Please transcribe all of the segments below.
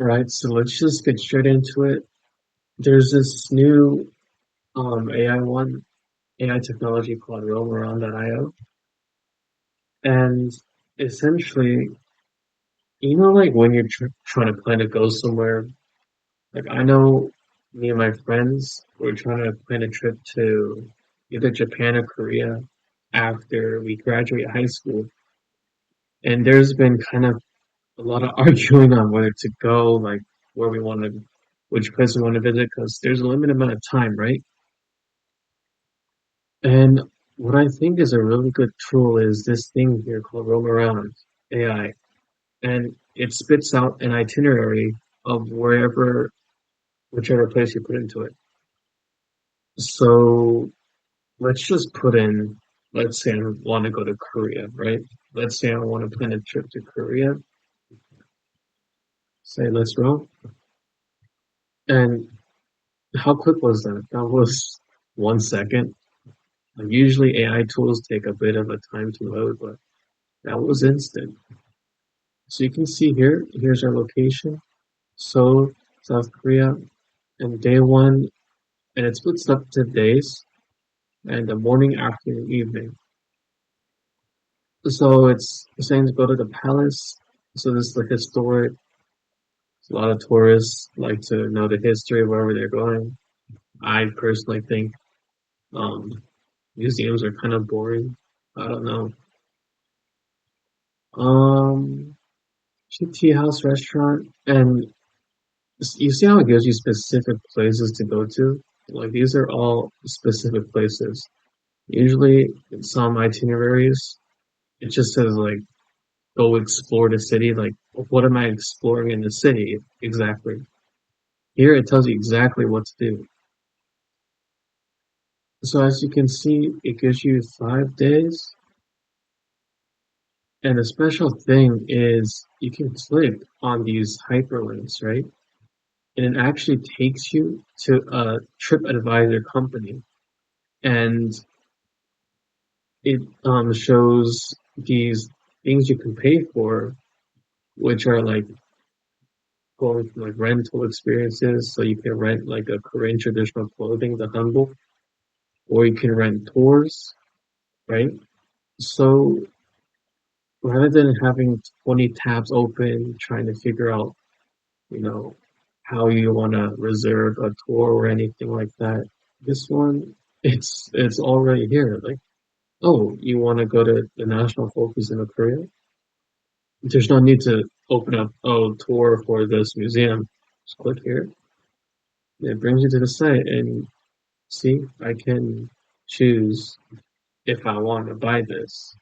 Right, so let's just get straight into it. There's this new AI technology called roamaround.io, and essentially, like when you're trying to plan to go somewhere, like I know me and my friends were trying to plan a trip to either Japan or Korea after we graduate high school, and there's been kind of a lot of arguing on whether to go, like where we want to, which place we want to visit, because there's a limited amount of time, right? And what I think is a really good tool is this thing here called Roam Around AI. And it spits out an itinerary of whichever place you put into it. So let's just put in, let's say I want to go to Korea, right? Let's say I want to plan a trip to Korea. Say, let's roam. And how quick was that? That was 1 second. Usually AI tools take a bit of a time to load, but that was instant. So you can see here, here's our location. Seoul, South Korea, and day one, and it splits up to days, and the morning, afternoon, evening. So it's saying to go to the palace. So this is the historic. A lot of tourists like to know the history of wherever they're going. I personally think um, museums are kind of boring. I don't know. Um, Tea House Restaurant, and you see how it gives you specific places to go to? Like these are all specific places. Usually in some itineraries, it just says like go explore the city. Like what am I exploring in the city exactly? Here it tells you exactly what to do. So as you can see, it gives you 5 days. And the special thing is you can click on these hyperlinks, right? And it actually takes you to a TripAdvisor company. And it shows these things you can pay for, which are like going from like rental experiences. So you can rent like a Korean traditional clothing, the hanbok, or you can rent tours, right? So rather than having 20 tabs open, trying to figure out, you know, how you want to reserve a tour or anything like that, this one, it's already here. Like, oh, you want to go to the National Folk Museum of Korea? There's no need to open up, oh, tour for this museum. Just click here. It brings you to the site and see, I can choose if I want to buy this,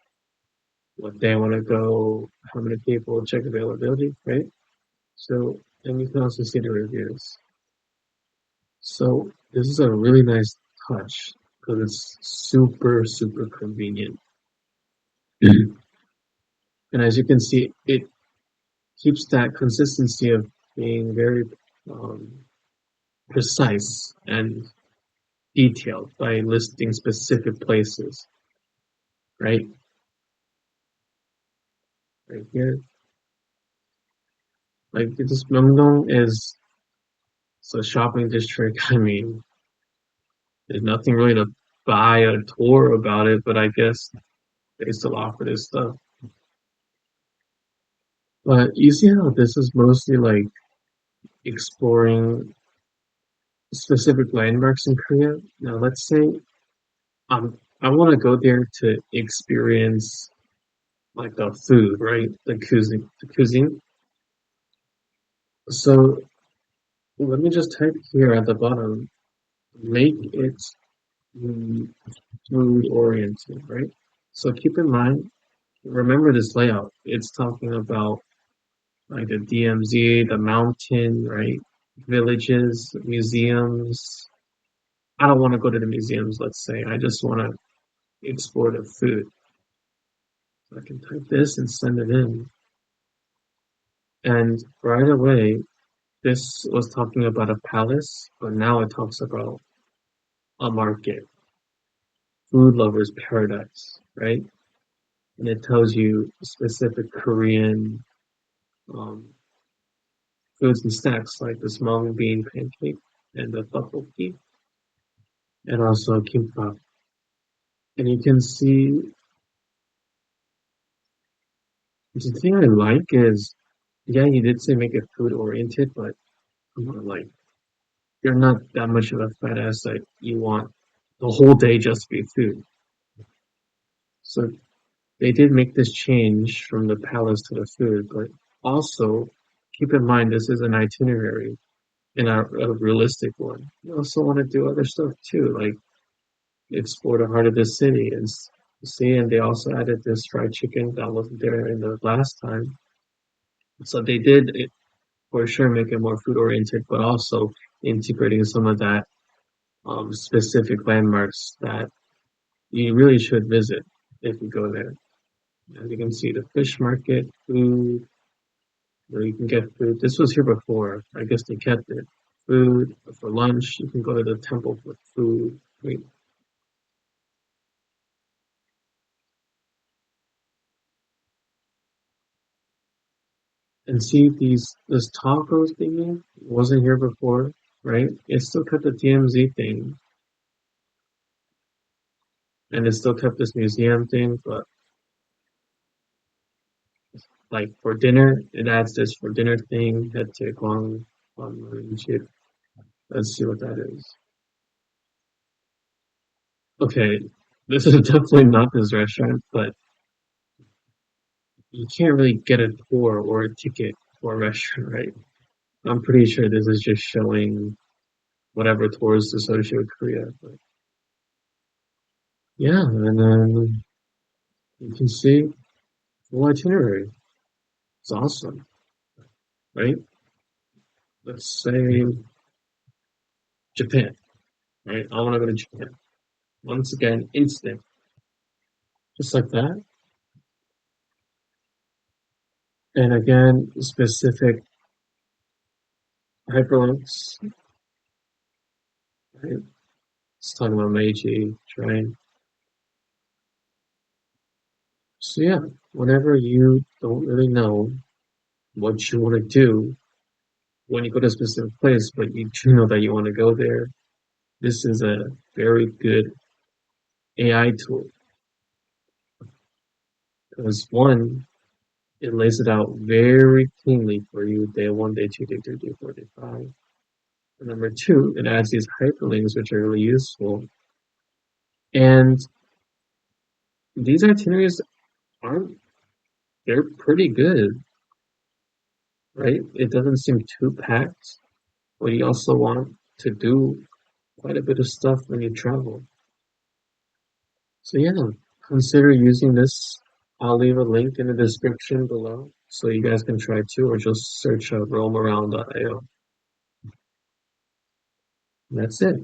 what day I want to go, how many people, check availability, right? So, and you can also see the reviews. So, this is a really nice touch because it's super, super convenient. And as you can see, it keeps that consistency of being very um, precise and detailed by listing specific places, right? Right here. Like this Myeongdong is a shopping district. I mean, there's nothing really to buy a tour about it, but I guess they still offer this stuff. But you see how this is mostly like exploring specific landmarks in Korea. Now, let's say I want to go there to experience like the food, right? The cuisine. So let me just type here at the bottom, make it mm, food oriented, right? So keep in mind, remember this layout. It's talking about like the DMZ, the mountain, right? Villages, museums. I don't want to go to the museums, let's say. I just want to explore the food. So I can type this and send it in. And right away, this was talking about a palace, but now it talks about a market, food lovers paradise, right? And it tells you specific Korean um, foods and snacks like the mung bean pancake and the tteokbokki, and also kimbap. And you can see the thing I like is, yeah, you did say make it food oriented, but come on, like you're not that much of a fat ass that you want the whole day just to be food. So they did make this change from the palace to the food, but also keep in mind this is an itinerary and a realistic one. You also want to do other stuff too, like explore the heart of the city and see. And they also added this fried chicken that wasn't there in the last time. So they did it for sure make it more food oriented, but also integrating some of that specific landmarks that you really should visit if you go there. As you can see, the fish market, food, where you can get food. This was here before. I guess they kept it. Food for lunch. You can go to the temple for food. Wait, and see this tacos thingy wasn't here before, right? It still kept the DMZ thing, and it still kept this museum thing, but like for dinner, it adds this for dinner thing. Head to Guang Chip. Let's see what that is. Okay, this is definitely not this restaurant, but you can't really get a tour or a ticket for a restaurant, right? I'm pretty sure this is just showing whatever tours associated with Korea. But yeah, and then you can see full itinerary. It's awesome, right? Let's say Japan, right? I want to go to Japan. Once again, instant, just like that. And again, specific hyperlinks, right? Let's talk about Meiji train. So yeah, whenever you don't really know what you want to do when you go to a specific place, but you do know that you want to go there, this is a very good AI tool because one, it lays it out very cleanly for you day one, day two, day three, day four, day five. And number two, it adds these hyperlinks which are really useful. And these itineraries aren't, they're pretty good, right? It doesn't seem too packed, but you also want to do quite a bit of stuff when you travel. So yeah, consider using this. I'll leave a link in the description below so you guys can try too, or just search roamaround.io. That's it.